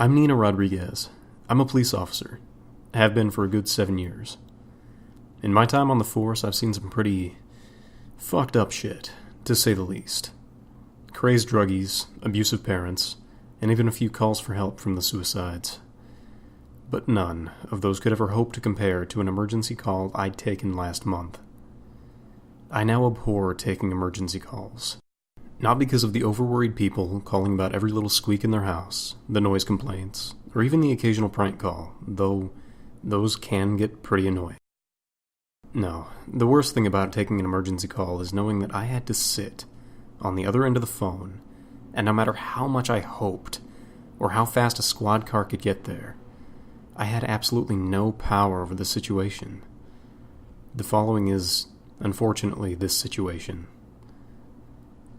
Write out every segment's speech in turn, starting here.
I'm Nina Rodriguez. I'm a police officer. Have been for a good 7 years. In my time on the force, I've seen some pretty fucked up shit, to say the least. Crazed druggies, abusive parents, and even a few calls for help from the suicides. But none of those could ever hope to compare to an emergency call I'd taken last month. I now abhor taking emergency calls. Not because of the overworried people calling about every little squeak in their house, the noise complaints, or even the occasional prank call, though those can get pretty annoying. No, the worst thing about taking an emergency call is knowing that I had to sit on the other end of the phone, and no matter how much I hoped, or how fast a squad car could get there, I had absolutely no power over the situation. The following is, unfortunately, this situation.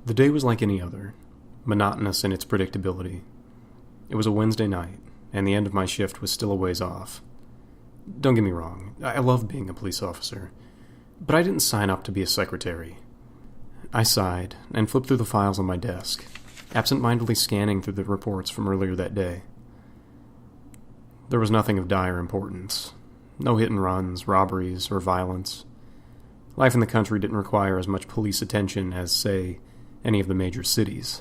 The day was like any other, monotonous in its predictability. It was a Wednesday night, and the end of my shift was still a ways off. Don't get me wrong, I love being a police officer, but I didn't sign up to be a secretary. I sighed and flipped through the files on my desk, absent-mindedly scanning through the reports from earlier that day. There was nothing of dire importance. No hit-and-runs, robberies, or violence. Life in the country didn't require as much police attention as, say, any of the major cities.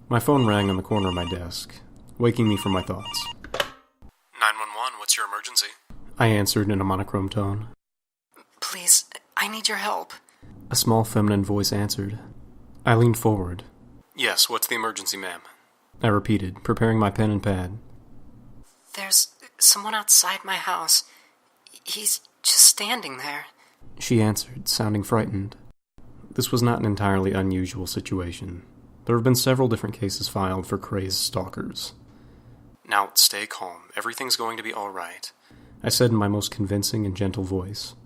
My phone rang on the corner of my desk, waking me from my thoughts. 911, what's your emergency? I answered in a monochrome tone. Please, I need your help. A small feminine voice answered. I leaned forward. Yes, what's the emergency, ma'am? I repeated, preparing my pen and pad. There's someone outside my house. He's just standing there. She answered, sounding frightened. This was not an entirely unusual situation. There have been several different cases filed for crazed stalkers. Now, stay calm. Everything's going to be all right, I said in my most convincing and gentle voice.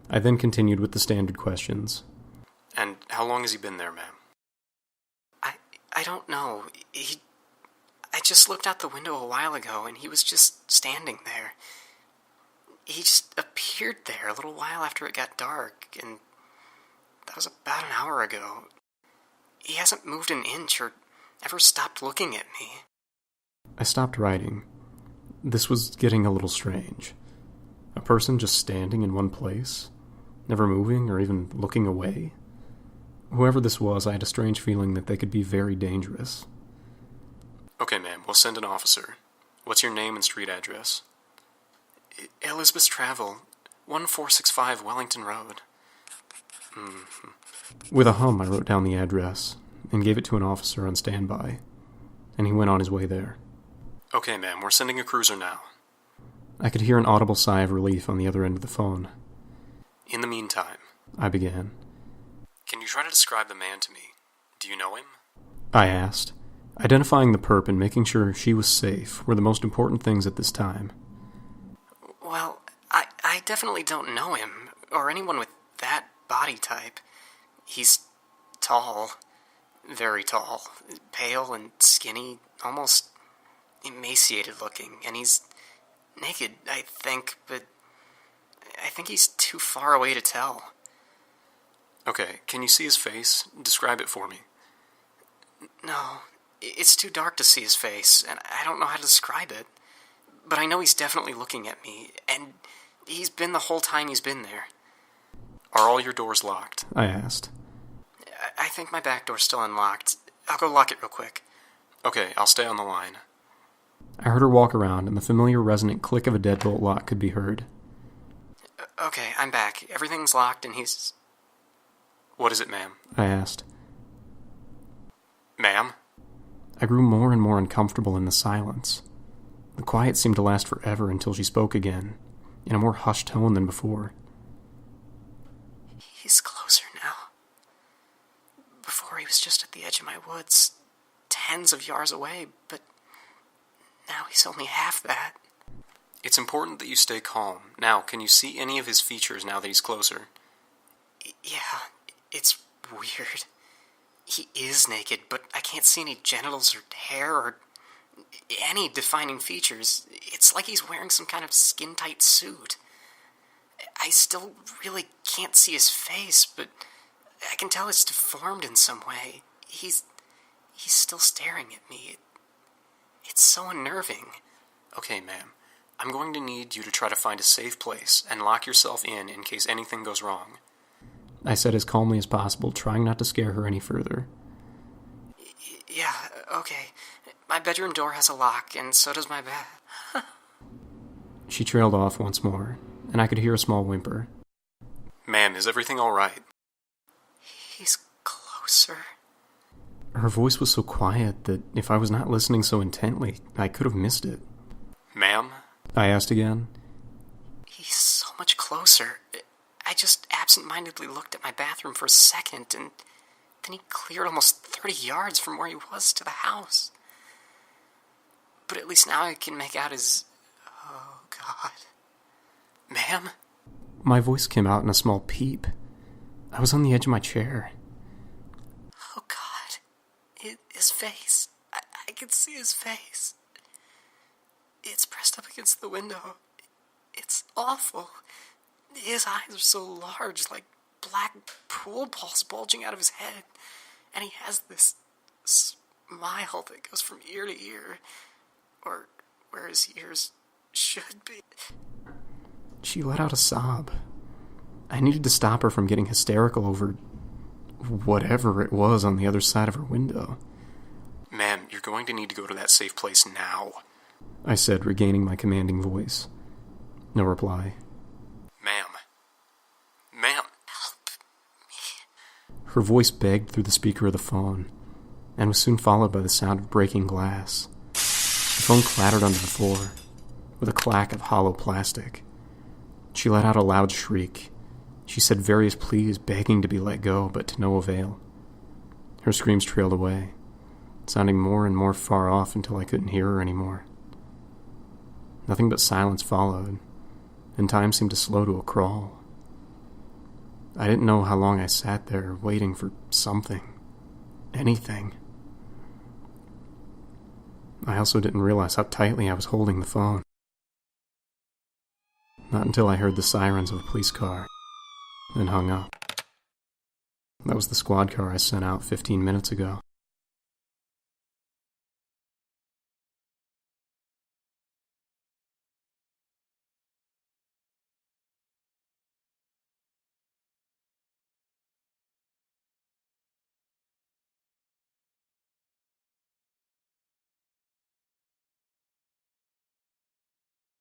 I then continued with the standard questions. And how long has he been there, ma'am? I don't know. I just looked out the window a while ago, and he was just standing there. He just appeared there a little while after it got dark, and that was about an hour ago. He hasn't moved an inch or ever stopped looking at me. I stopped writing. This was getting a little strange. A person just standing in one place, never moving or even looking away. Whoever this was, I had a strange feeling that they could be very dangerous. Okay, ma'am, we'll send an officer. What's your name and street address? Elizabeth Travel, 1465 Wellington Road. With a hum, I wrote down the address and gave it to an officer on standby, and he went on his way there. Okay, ma'am, we're sending a cruiser now. I could hear an audible sigh of relief on the other end of the phone. In the meantime, I began. Can you try to describe the man to me? Do you know him? I asked. Identifying the perp and making sure she was safe were the most important things at this time. Well, I definitely don't know him, or anyone with that body type. He's tall, very tall, pale and skinny, almost emaciated looking, and he's naked, I think, but I think he's too far away to tell. Okay, can you see his face? Describe it for me. No, it's too dark to see his face, and I don't know how to describe it. But I know he's definitely looking at me, and he's been the whole time he's been there. Are all your doors locked? I asked. I think my back door's still unlocked. I'll go lock it real quick. Okay, I'll stay on the line. I heard her walk around, and the familiar resonant click of a deadbolt lock could be heard. Okay, I'm back. Everything's locked, and he's... What is it, ma'am? I asked. Ma'am? I grew more and more uncomfortable in the silence. The quiet seemed to last forever until she spoke again, in a more hushed tone than before. He's closer now. Before he was just at the edge of my woods, tens of yards away, but now he's only half that. It's important that you stay calm. Now, can you see any of his features now that he's closer? Yeah, it's weird. He is naked, but I can't see any genitals or hair or any defining features. It's like he's wearing some kind of skin-tight suit. I still really can't see his face, but I can tell it's deformed in some way. He's still staring at me. It's so unnerving. Okay, ma'am. I'm going to need you to try to find a safe place and lock yourself in case anything goes wrong. I said as calmly as possible, trying not to scare her any further. Yeah, okay. My bedroom door has a lock, and so does my bed. She trailed off once more, and I could hear a small whimper. Ma'am, is everything all right? He's closer. Her voice was so quiet that if I was not listening so intently, I could have missed it. Ma'am? I asked again. He's so much closer. I just absent-mindedly looked at my bathroom for a second, and then he cleared almost 30 yards from where he was to the house. But at least now I can make out his... Oh, God. Ma'am? My voice came out in a small peep. I was on the edge of my chair. Oh, God. His face. I can see his face. It's pressed up against the window. It's awful. His eyes are so large, like black pool balls bulging out of his head. And he has this smile that goes from ear to ear. Or where his ears should be. She let out a sob. I needed to stop her from getting hysterical over whatever it was on the other side of her window. Ma'am, you're going to need to go to that safe place now, I said, regaining my commanding voice. No reply. Ma'am. Ma'am. Help me. Her voice begged through the speaker of the phone, and was soon followed by the sound of breaking glass. The phone clattered onto the floor, with a clack of hollow plastic. She let out a loud shriek. She said various pleas, begging to be let go, but to no avail. Her screams trailed away, sounding more and more far off until I couldn't hear her anymore. Nothing but silence followed, and time seemed to slow to a crawl. I didn't know how long I sat there, waiting for something. Anything. I also didn't realize how tightly I was holding the phone. Not until I heard the sirens of a police car, then hung up. That was the squad car I sent out 15 minutes ago.